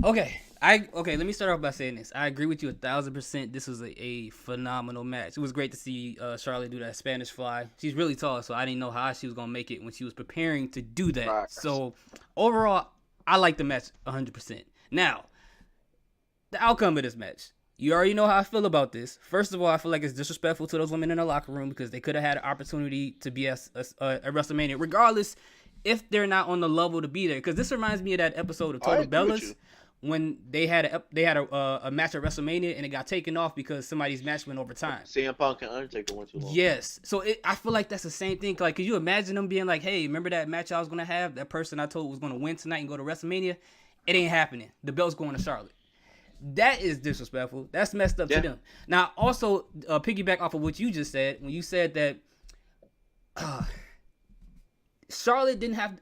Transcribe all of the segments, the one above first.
Okay. Let me start off by saying this. I agree with you 1,000%. This was a phenomenal match. It was great to see Charlotte do that Spanish fly. She's really tall, so I didn't know how she was gonna make it when she was preparing to do that. Facts. So overall, I like the match 100%. Now, the outcome of this match. You already know how I feel about this. First of all, I feel like it's disrespectful to those women in the locker room because they could have had an opportunity to be at WrestleMania, regardless if they're not on the level to be there. Because this reminds me of that episode of Total Bellas when they had a match at WrestleMania and it got taken off because somebody's match went over time. CM Punk and Undertaker went too long. Yes, so I feel like that's the same thing. Like, could you imagine them being like, "Hey, remember that match I was gonna have? That person I told was gonna win tonight and go to WrestleMania? It ain't happening. The belt's going to Charlotte." That is disrespectful. That's messed up to them. Now, also, piggyback off of what you just said, when you said that Charlotte didn't have...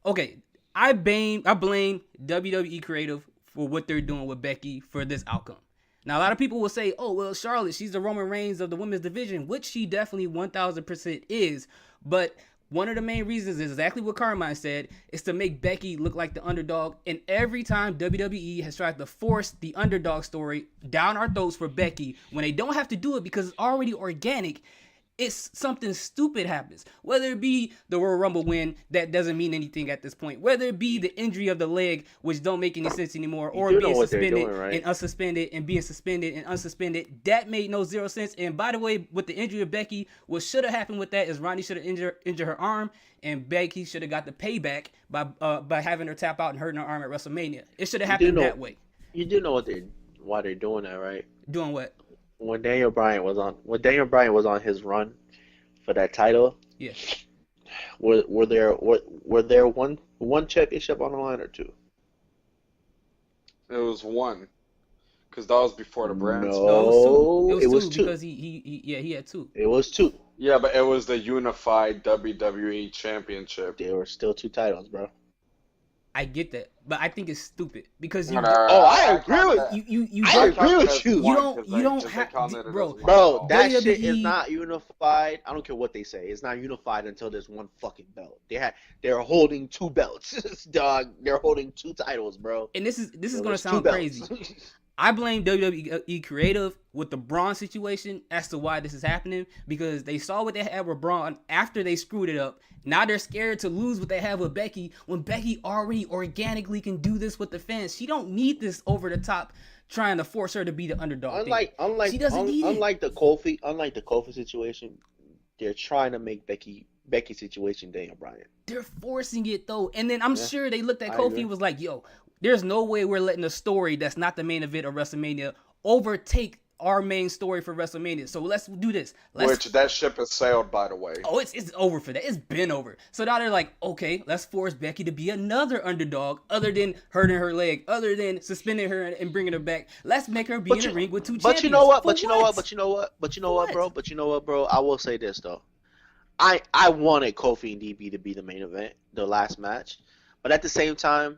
Okay, I blame WWE Creative for what they're doing with Becky for this outcome. Now, a lot of people will say, oh, well, Charlotte, she's the Roman Reigns of the women's division, which she definitely 1,000% is, but... one of the main reasons is exactly what Carmine said, is to make Becky look like the underdog. And every time WWE has tried to force the underdog story down our throats for Becky, when they don't have to do it because it's already organic, it's something stupid happens. Whether it be the Royal Rumble win, that doesn't mean anything at this point. Whether it be the injury of the leg, which don't make any sense anymore, or being suspended and unsuspended and being suspended and unsuspended, that made no zero sense. And by the way, with the injury of Becky, what should have happened with that is Ronnie should have injured her arm, and Becky should have got the payback by having her tap out and hurting her arm at WrestleMania. It should have happened that way. You do know why they're doing that, right? Doing what? When Daniel Bryan was on his run for that title, yeah, were there one championship on the line or two? It was one, because that was before the brand. No, it was two because he had two. It was two. Yeah, but it was the unified WWE Championship. There were still two titles, bro. I get that, but I think it's stupid because I agree with you. I agree with you. You don't have, bro. Bro, that shit is not unified. I don't care what they say. It's not unified until there's one fucking belt. They're holding two belts, dog. They're holding two titles, bro. And this is gonna sound crazy. I blame WWE Creative with the Braun situation as to why this is happening, because they saw what they had with Braun after they screwed it up. Now they're scared to lose what they have with Becky when Becky already organically can do this with the fans. She don't need this over the top trying to force her to be the underdog. Unlike the Kofi situation, they're trying to make Becky situation Daniel Bryan. They're forcing it though, and then I'm sure they looked at Kofi and was like, "Yo, there's no way we're letting a story that's not the main event of WrestleMania overtake our main story for WrestleMania. So let's do this." Which that ship has sailed, by the way. Oh, it's over for that. It's been over. So now they're like, okay, let's force Becky to be another underdog, other than hurting her leg, other than suspending her and bringing her back. Let's make her be in the ring with two champions. But you know what, bro? I will say this though. I wanted Kofi and DB to be the main event, the last match, but at the same time,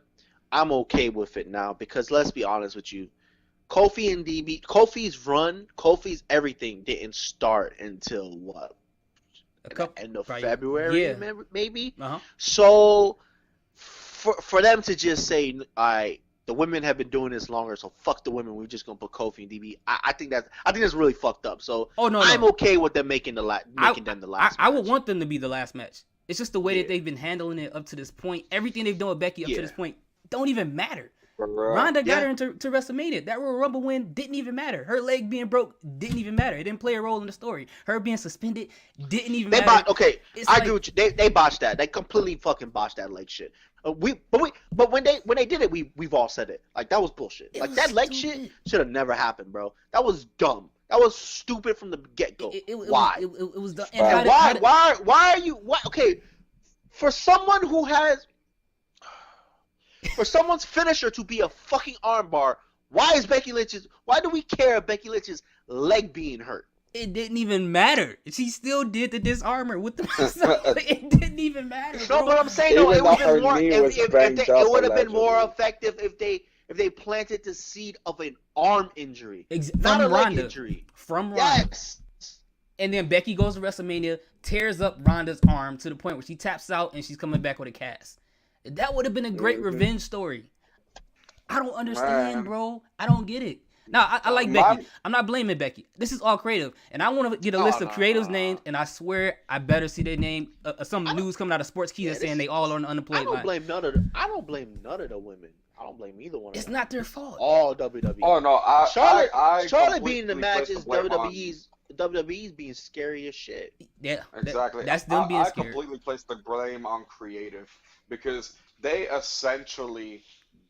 I'm okay with it now because let's be honest with you, Kofi's everything didn't start until what? End of February, maybe. So for them to just say, "All right, the women have been doing this longer, so fuck the women. We're just gonna put Kofi and DB." I think that's really fucked up. So I'm okay with them making them the last. I would want them to be the last match. It's just the way that they've been handling it up to this point. Everything they've done with Becky up to this point don't even matter. Ronda got her into WrestleMania. That Royal Rumble win didn't even matter. Her leg being broke didn't even matter. It didn't play a role in the story. Her being suspended didn't even matter. I agree with you. They botched that. They completely fucking botched that leg shit. But when they did it, we've all said it. Like that was bullshit. Like that leg shit should have never happened, bro. That was dumb. That was stupid from the get go. Why? It was dumb. Why are you? Okay, for someone who has. For someone's finisher to be a fucking armbar, why do we care if Becky Lynch's leg being hurt? It didn't even matter. She still did the disarmor with the it didn't even matter. No, but I'm saying though, it would have been more effective if they planted the seed of an arm injury, not a leg injury. From Ronda. Yes. And then Becky goes to WrestleMania, tears up Ronda's arm to the point where she taps out and she's coming back with a cast. That would have been a great revenge story. I don't understand, bro. I don't get it. Now, I like Becky. I'm not blaming Becky. This is all creative. And I want to get a list of creatives' names, and I swear I better see their name. Some news coming out of Sports Key saying they all on the unemployed line. I don't blame none of the women. I don't blame either one of them. It's not their fault. All WWE. Oh, no. Charlotte being the match is WWE's being scary as shit. Yeah. Exactly. That's them being scary. I completely place the blame on creative because they essentially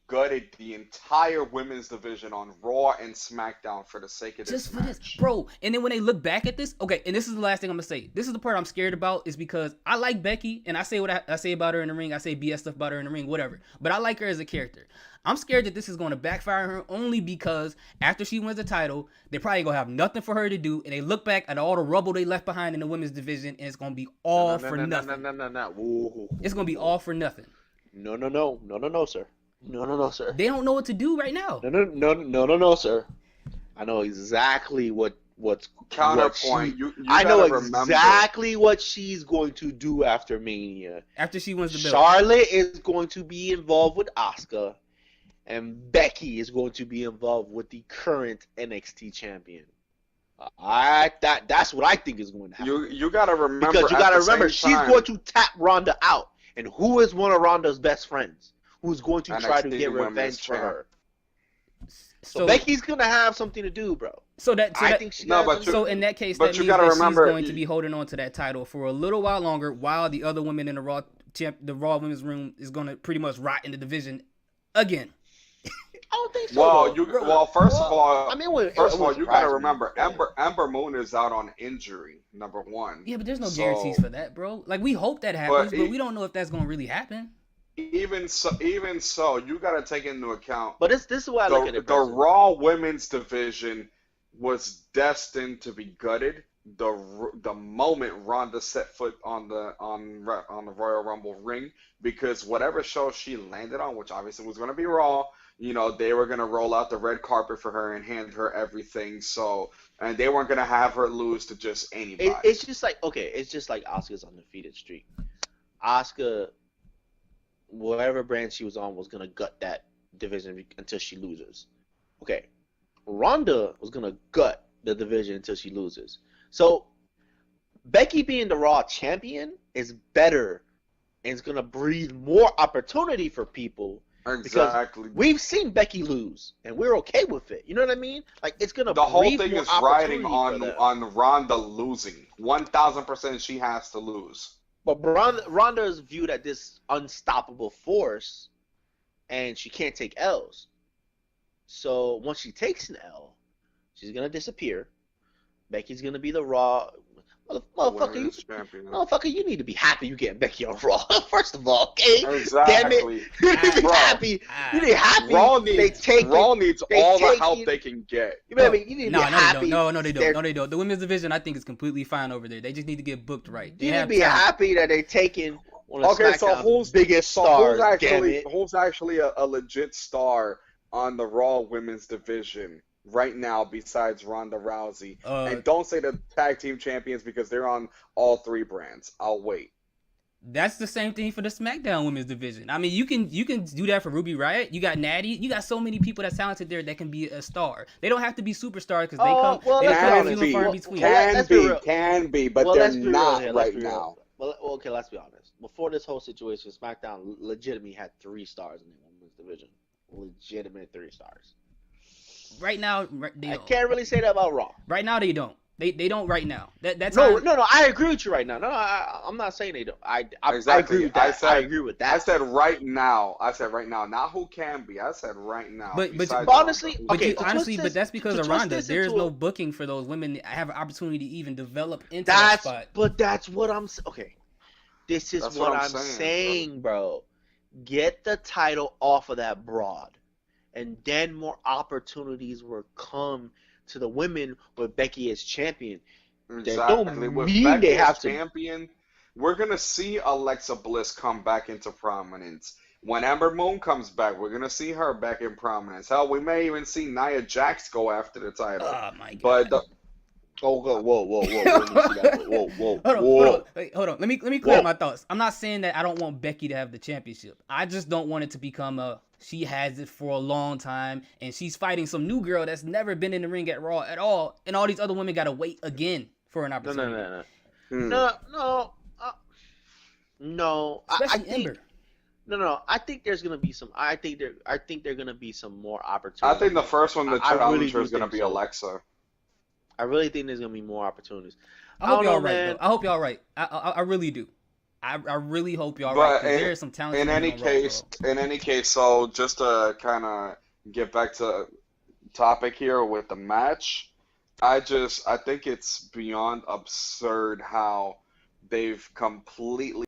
gutted the entire women's division on Raw and SmackDown for the sake of this match. This, bro. And then when they look back at this, okay, and this is the last thing I'm gonna say. This is the part I'm scared about, is because I like Becky, and I say what I say about her in the ring. I say BS stuff about her in the ring, whatever. But I like her as a character. I'm scared that this is going to backfire her only because after she wins the title, they're probably going to have nothing for her to do, and they look back at all the rubble they left behind in the women's division, and it's going to be all for nothing. No. It's going to be all for nothing. No, sir. No, sir. They don't know what to do right now. No, sir. I know exactly what's counterpoint. I know exactly what she's going to do after Mania. After she wins the belt. Charlotte is going to be involved with Asuka, and Becky is going to be involved with the current NXT champion. That's what I think is going to happen. You gotta remember, because you gotta remember she's going to tap Ronda out, and who is one of Ronda's best friends who's going to try to get revenge for her? So Becky's gonna have something to do, bro. So in that case, that means that she's going to be holding on to that title for a little while longer, while the other women in the Raw women's room is gonna pretty much rot in the division again. I don't think so. First of all, you gotta remember, Ember Moon is out on injury, number one. Yeah, but there's no guarantees for that, bro. Like, we hope that happens, but we don't know if that's gonna really happen. Even so, you gotta take into account. But this is why I look at it. The Raw women's division was destined to be gutted the moment Ronda set foot on the Royal Rumble ring, because whatever show she landed on, which obviously was gonna be Raw, they were gonna roll out the red carpet for her and hand her everything. So, and they weren't gonna have her lose to just anybody. It's just like Asuka's undefeated streak. Asuka, whatever brand she was on, was gonna gut that division until she loses. Okay, Ronda was gonna gut the division until she loses. So Becky being the Raw champion is better, and it's gonna breed more opportunity for people. Exactly. Because we've seen Becky lose, and we're okay with it. You know what I mean? Like, it's gonna. The whole thing is riding on Ronda losing. 1,000% she has to lose. But Ronda is viewed as this unstoppable force, and she can't take L's. So once she takes an L, she's gonna disappear. Becky's gonna be the Raw. Motherfucker, you need to be happy you getting Becky on Raw. First of all, okay? Exactly. Damn it. You need to be happy. You need to be happy. Raw needs all the help they can get. You need to be happy. No, they don't. The women's division, I think, is completely fine over there. They just need to get booked right. You need to be happy that they're taking one of SmackDown's biggest stars. Who's actually a legit star on the Raw women's division right now besides Ronda Rousey? And don't say the tag team champions, because they're on all three brands. I'll wait. That's the same thing for the SmackDown women's division. I mean, you can do that for Ruby Riott. You got Natty. You got so many people that's talented there that can be a star. They don't have to be superstars because they come in few and far in between. Can be, but they're not right now. Well, okay, let's be honest. Before this whole situation, SmackDown legitimately had 3 stars in the women's division. Legitimate 3 stars. Right now, I can't really say that about Raw. Right now, they don't. They don't right now. That's no. I agree with you right now. No, I'm not saying they don't. I agree with that. I agree with that. I said right now. Not who can be. I said right now. But honestly, but that's because of Ronda. There's no booking for those women that have an opportunity to even develop into that spot. But that's what I'm. Okay, this is what I'm saying, bro. Get the title off of that broad, and then more opportunities will come to the women with Becky as champion. Exactly. That don't mean they have to. Champion, we're gonna see Alexa Bliss come back into prominence. When Ember Moon comes back, we're gonna see her back in prominence. Hell, we may even see Nia Jax go after the title. Oh my god! Oh, whoa. Let me see that. Whoa. Hold on. Wait, hold on. Let me clear my thoughts. I'm not saying that I don't want Becky to have the championship. I just don't want it to become she has it for a long time and she's fighting some new girl that's never been in the ring at Raw at all, and all these other women gotta wait again for an opportunity. No. Especially Ember. No. I think there's gonna be some. I think there gonna be some more opportunities. I think the first one to challenge her is gonna be Alexa. I really think there's gonna be more opportunities. I hope y'all right, though. I hope y'all right. I really do. I really hope y'all right. Because there is some talent. In any case, so just to kind of get back to topic here with the match, I think it's beyond absurd how they've completely